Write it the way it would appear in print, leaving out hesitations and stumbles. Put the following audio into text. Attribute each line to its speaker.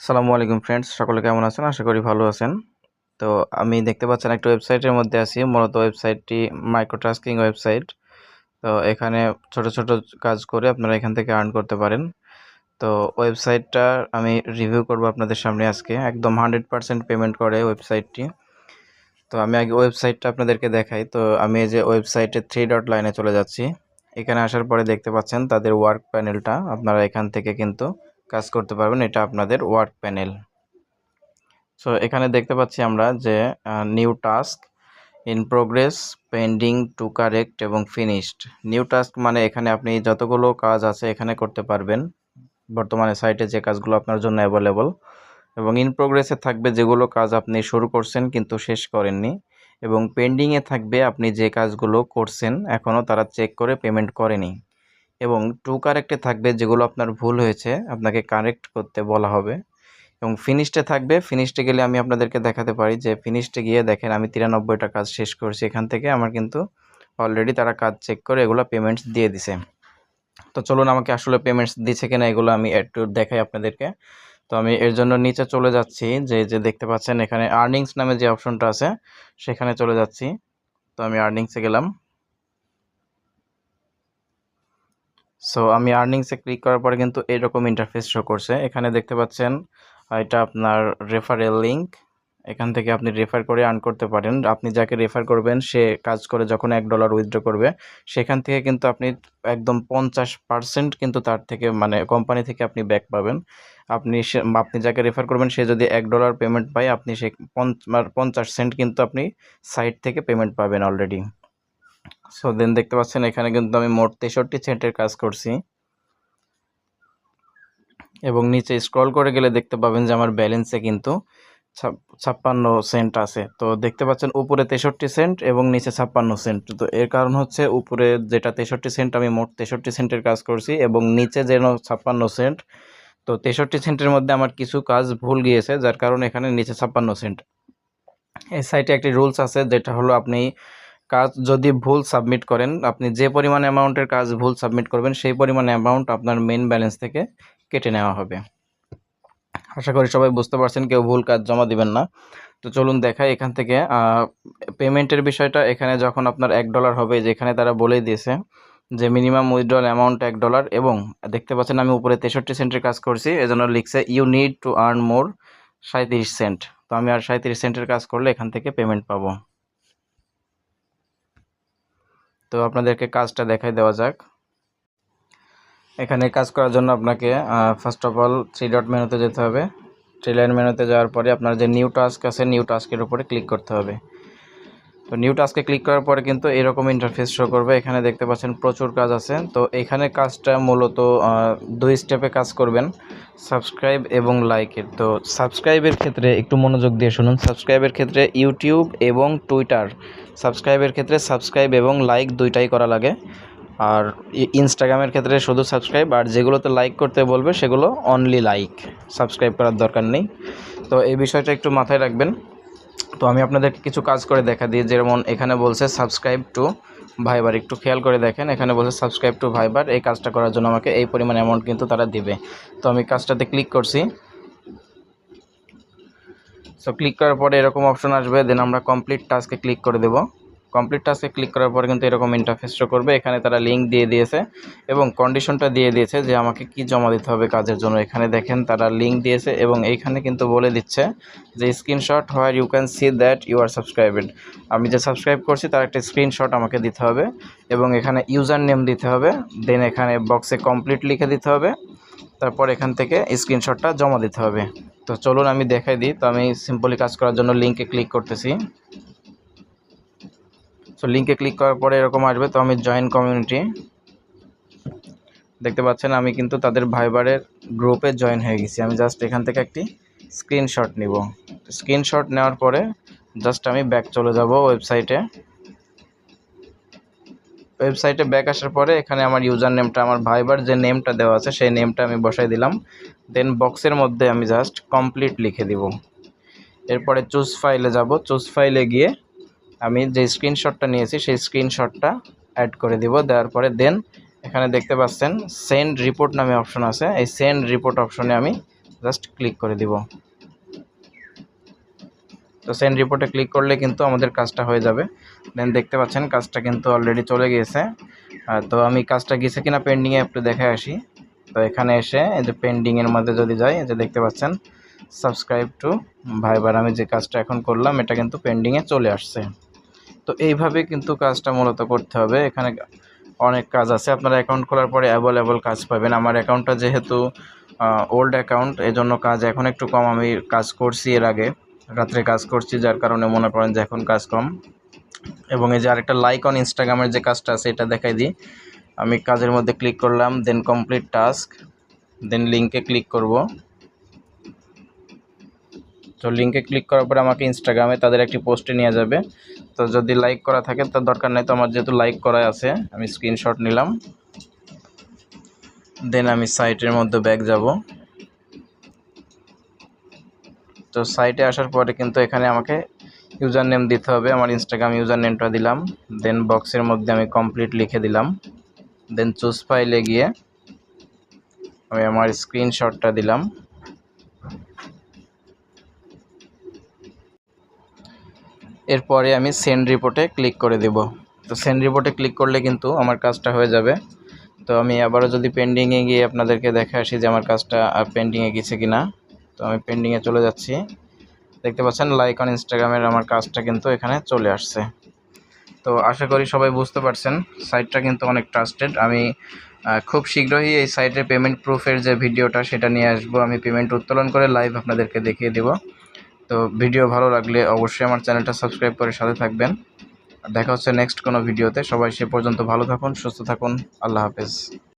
Speaker 1: আসসালামু আলাইকুম ফ্রেন্ডস, সকলে কেমন আছেন? আশা করি ভালো আছেন। তো আমি দেখতে পাচ্ছেন একটা ওয়েবসাইটের মধ্যে আছি। মূলত ওয়েবসাইটটি মাইক্রোটাস্কিং ওয়েবসাইট। তো এখানে ছোট, ছোট কাজ করে আপনারা এখান থেকে আর্ন করতে পারেন। তো ওয়েবসাইটটা আমি রিভিউ করব আপনাদের সামনে আজকে। একদম 100% পেমেন্ট করে ওয়েবসাইটটি। তো আমি আগে ওয়েবসাইটটা আপনাদেরকে দেখাই। তো আমি এই যে ওয়েবসাইটের 3 ডট লাইনে চলে যাচ্ছি। এখানে আসার পরে দেখতে পাচ্ছেন তাদের ওয়ার্ক প্যানেলটা। আপনারা এখান থেকে কিন্তু কাজ করতে পারবেন। এটা আপনাদের ওয়ার্ক প্যানেল। সো এখানে দেখতে পাচ্ছি আমরা যে new task, in progress, pending, to correct এবং ফিনিশড। নিউ টাস্ক মানে এখানে আপনি যতগুলো কাজ আছে এখানে করতে পারবেন বর্তমানে সাইটে যে কাজগুলো আপনার জন্য অ্যাভেলেবল, এবং ইন প্রোগ্রেসে থাকবে যেগুলো কাজ আপনি শুরু করছেন কিন্তু শেষ করেননি, এবং পেন্ডিংয়ে থাকবে আপনি যে কাজগুলো করছেন এখনও তারা চেক করে পেমেন্ট করেনি, এবং টু কারেক্টে থাকবে যেগুলো আপনার ভুল হয়েছে আপনাকে কারেক্ট করতে বলা হবে, এবং ফিনিশডে থাকবে। ফিনিশডে গেলে আমি আপনাদেরকে দেখাতে পারি যে ফিনিশডে গিয়ে দেখেন আমি 93টা কাজ শেষ করছি। এখান থেকে আমার কিন্তু অলরেডি তারা কাজ চেক করে এগুলো পেমেন্টস দিয়ে দিছে। তো চলুন আমাকে আসলে পেমেন্টস দিচ্ছে কিনা এগুলো আমি একটু দেখাই আপনাদেরকে। তো আমি এর জন্য নিচে চলে যাচ্ছি, যে দেখতে পাচ্ছেন এখানে আর্নিংস নামে যে অপশনটা আছে সেখানে চলে যাচ্ছি। তো আমি আর্নিংসে গেলাম। সো আমি আর্নিংসে ক্লিক করার পরে কিন্তু এরকম ইন্টারফেস শো করছে। এখানে দেখতে পাচ্ছেন এটা আপনার রেফারেল লিঙ্ক। এখান থেকে আপনি রেফার করে আর্ন করতে পারেন। আপনি যাকে রেফার করবেন সে কাজ করে যখন $1 উইথড্র করবে সেখান থেকে কিন্তু আপনি একদম 50% কিন্তু তার থেকে মানে কোম্পানি থেকে আপনি ব্যাক পাবেন। আপনি যাকে রেফার করবেন সে যদি $1 পেমেন্ট পায় আপনি সে 50 সেন্ট কিন্তু আপনি সাইট থেকে পেমেন্ট পাবেন অলরেডি। সো দেন দেখতে পাচ্ছেন এখানে কিন্তু আমি মোট 63 সেন্টের কাজ করছি, এবং নিচে স্ক্রল করে গেলে দেখতে পাবেন যে আমার ব্যালেন্সে কিন্তু 56 সেন্ট আছে। তো দেখতে পাচ্ছেন উপরে 63 সেন্ট এবং নিচে 56 সেন্ট। তো এর কারণ হচ্ছে উপরে যেটা 63 সেন্ট আমি মোট 63 সেন্টের কাজ করছি, এবং নিচে যেন 56 সেন্ট। তো 63 সেন্টের মধ্যে আমার কিছু কাজ ভুল গিয়েছে যার কারণে এখানে নিচে 56 সেন্ট। এই সাইটে একটি রুলস আছে যেটা হলো আপনি কাজ যদি ভুল সাবমিট করেন, আপনি যে পরিমাণ অ্যামাউন্টের কাজ ভুল সাবমিট করবেন সেই পরিমাণ অ্যামাউন্ট আপনার মেইন ব্যালেন্স থেকে কেটে নেওয়া হবে। আশা করি সবাই বুঝতে পারছেন, কেউ ভুল কাজ জমা দিবেন না। তো চলুন দেখাই এখান থেকে পেমেন্টের বিষয়টা। এখানে যখন আপনার $1 হবে, যেখানে তারা বলেই দিয়েছে যে মিনিমাম উইথড্রল অ্যামাউন্ট $1, এবং দেখতে পাচ্ছেন আমি উপরে 63 সেন্টের কাজ করছি, এজন্য লিখছে you need to earn more 37 cent. তো আমি আর 37 সেন্টের কাজ করলে এখান থেকে পেমেন্ট পাবো। তো আপনাদেরকে কাজটা দেখাই দেওয়া যাক। এখানে কাজ করার জন্য আপনাকে ফার্স্ট অফ অল 3 ডট মেনুতে যেতে হবে। 3 লাইন মেনুতে যাওয়ার পরে আপনার যে নিউ টাস্ক আছে নিউ টাস্কের উপরে ক্লিক করতে হবে। তো নিউ টাস্কে ক্লিক করার পরে কিন্তু এরকম ইন্টারফেস শো করবে। এখানে দেখতে পাচ্ছেন প্রচুর কাজ আছে। তো এখানে কাজটা মূলত 2 স্টেপে কাজ করবেন, সাবস্ক্রাইব এবং লাইকের। তো সাবস্ক্রাইবের ক্ষেত্রে একটু মনোযোগ দিয়ে শুনুন। সাবস্ক্রাইবের ক্ষেত্রে ইউটিউব এবং টুইটার, সাবস্ক্রাইবের ক্ষেত্রে সাবস্ক্রাইব এবং লাইক দুইটাই করা লাগে। আর ইনস্টাগ্রামের ক্ষেত্রে শুধু সাবস্ক্রাইব, আর যেগুলোতে লাইক করতে বলবে সেগুলো অনলি লাইক, সাবস্ক্রাইব করার দরকার নেই। তো এই বিষয়টা একটু মাথায় রাখবেন। তো আমি আপনাদেরকে কিছু কাজ করে দেখা দিই। যেমন এখানে বলছে সাবস্ক্রাইব টু ভাইবার, একটু খেয়াল করে দেখেন। এখানে বলছে সাবস্ক্রাইব টু ভাইবার, এই কাজটা করার জন্য আমাকে এই পরিমাণ অ্যামাউন্ট কিন্তু তারা দিবে। তো আমি কাজটাতে ক্লিক করছি। সো ক্লিক করার পরে এরকম অপশন আসবে, দেন আমরা কমপ্লিট টাস্কে ক্লিক করে দেব। কমপ্লিট টাস্কে ক্লিক করার পরে কিন্তু এরকম ইন্টারফেস শো করবে। এখানে তারা লিঙ্ক দিয়ে দিয়েছে এবং কন্ডিশনটা দিয়ে দিয়েছে যে আমাকে কি জমা দিতে হবে কাজের জন্য। এখানে দেখেন তারা লিঙ্ক দিয়েছে এবং এইখানে কিন্তু বলে দিচ্ছে যে screenshot where you can see that you are subscribed. আমি যে সাবস্ক্রাইব করছি তার একটা স্ক্রিনশট আমাকে দিতে হবে, এবং এখানে ইউজার নেম দিতে হবে। দেন এখানে বক্সে কমপ্লিট লিখে দিতে হবে, তারপর এখান থেকে স্ক্রিনশটটা জমা দিতে হবে। তো চলুন আমি দেখাই দিই। তো আমি সিম্পলি কাজ করার জন্য লিঙ্কে ক্লিক করতেছি। সো লিঙ্কে ক্লিক করার পরে এরকম আসবে। তো আমি জয়েন কমিউনিটি, দেখতে পাচ্ছেন আমি কিন্তু তাদের ভাইবারের গ্রুপে জয়েন হয়ে গেছি। আমি জাস্ট এখান থেকে একটি স্ক্রিনশট নিব। স্ক্রিনশট নেওয়ার পরে জাস্ট আমি ব্যাক চলে যাব ওয়েবসাইটে। ওয়েবসাইটে ব্যাক আসার পরে এখানে আমার ইউজার নেমটা, আমার ভাইবার যে নেমটা দেওয়া আছে সেই নেমটা আমি বসাই দিলাম। দেন বক্সের মধ্যে আমি জাস্ট কমপ্লিট লিখে দিব। এরপরে চুজ ফাইলে যাব। চুজ ফাইলে গিয়ে আমি যে স্ক্রিনশটটা নিয়েছি সেই স্ক্রিনশটটা অ্যাড করে দিব। দেওয়ার পরে দেন এখানে দেখতে পাচ্ছেন সেন্ড রিপোর্ট নামে অপশন আছে, এই সেন্ড রিপোর্ট অপশনে আমি জাস্ট ক্লিক করে দিব। তো সেন্ড রিপোর্টে ক্লিক করলে কিন্তু আমাদের কাজটা হয়ে যাবে। দেন দেখতে পাচ্ছেন কাজটা কিন্তু অলরেডি চলে গিয়েছে। তো আমি কাজটা গেছে কিনা পেন্ডিংয়ে একটু দেখে আসি। তো এখানে এসে এই যে পেন্ডিংয়ের মধ্যে যদি যাই, এই যে দেখতে পাচ্ছেন সাবস্ক্রাইব টু ভাইবার, আমি যে কাজটা এখন করলাম এটা কিন্তু পেন্ডিংয়ে চলে আসছে। তো এইভাবে কিন্তু কাজটা মূলত করতে হবে। এখানে অনেক কাজ আছে, আপনারা অ্যাকাউন্ট খোলার পরে অ্যাভেলেবল কাজ পাবেন। আমার অ্যাকাউন্টটা যেহেতু ওল্ড অ্যাকাউন্ট, এজন্য কাজ এখন একটু কম। আমি কাজ করছি এর আগে, রাত্রে কাজ করছি, যার কারণে মনে করেন যে এখন কাজ কম। এবং এই যে আরেকটা লাইক অন ইনস্টাগ্রামের যে কাজটা আছে এটা দেখাই দিই। আমি কাজের মধ্যে ক্লিক করলাম, দেন কমপ্লিট টাস্ক, দেন লিঙ্কে ক্লিক করব। তো লিঙ্কে ক্লিক করার পরে আমাকে ইনস্টাগ্রামে তাদের একটি পোস্টে নিয়ে যাবে। তো যদি লাইক করা থাকে তার দরকার নাই, তো আমার যেহেতু লাইক করা আছে আমি স্ক্রিনশট নিলাম। দেন আমি সাইটের মধ্যে ব্যাক যাব। তো সাইটে আসার পরে কিন্তু এখানে আমাকে ইউজার নেম দিতে হবে। আমার ইনস্টাগ্রাম ইউজার নেমটা দিলাম। দেন বক্সের মধ্যে আমি কমপ্লিট লিখে দিলাম। দেন চুজ ফাইলে গিয়ে আমি আমার স্ক্রিনশটটা দিলাম। এরপরে আমি সেন্ড রিপোর্টে ক্লিক করে দেব। তো সেন্ড রিপোর্টে ক্লিক করলে কিন্তু আমার কাজটা হয়ে যাবে। তো আমি আবারও যদি পেন্ডিংয়ে গিয়ে আপনাদেরকে দেখে আসি যে আমার কাজটা পেন্ডিংয়ে গেছে কিনা। তো আমি পেন্ডিংয়ে চলে যাচ্ছি। দেখতে পাচ্ছেন লাইক অন ইনস্টাগ্রামের আমার কাজটা কিন্তু এখানে চলে আসছে। তো আশা করি সবাই বুঝতে পারছেন, সাইটটা কিন্তু অনেক ট্রাস্টেড। আমি খুব শীঘ্রই এই সাইটের পেমেন্ট প্রুফের যে ভিডিওটা সেটা নিয়ে আসবো। আমি পেমেন্ট উত্তোলন করে লাইভ আপনাদেরকে দেখিয়ে দেব। তো ভিডিও ভালো লাগলে অবশ্যই আমার চ্যানেলটা সাবস্ক্রাইব করে সাথে থাকবেন। দেখা হচ্ছে নেক্সট কোনো ভিডিওতে। সবাই সে পর্যন্ত ভালো থাকুন, সুস্থ থাকুন। আল্লাহ হাফেজ।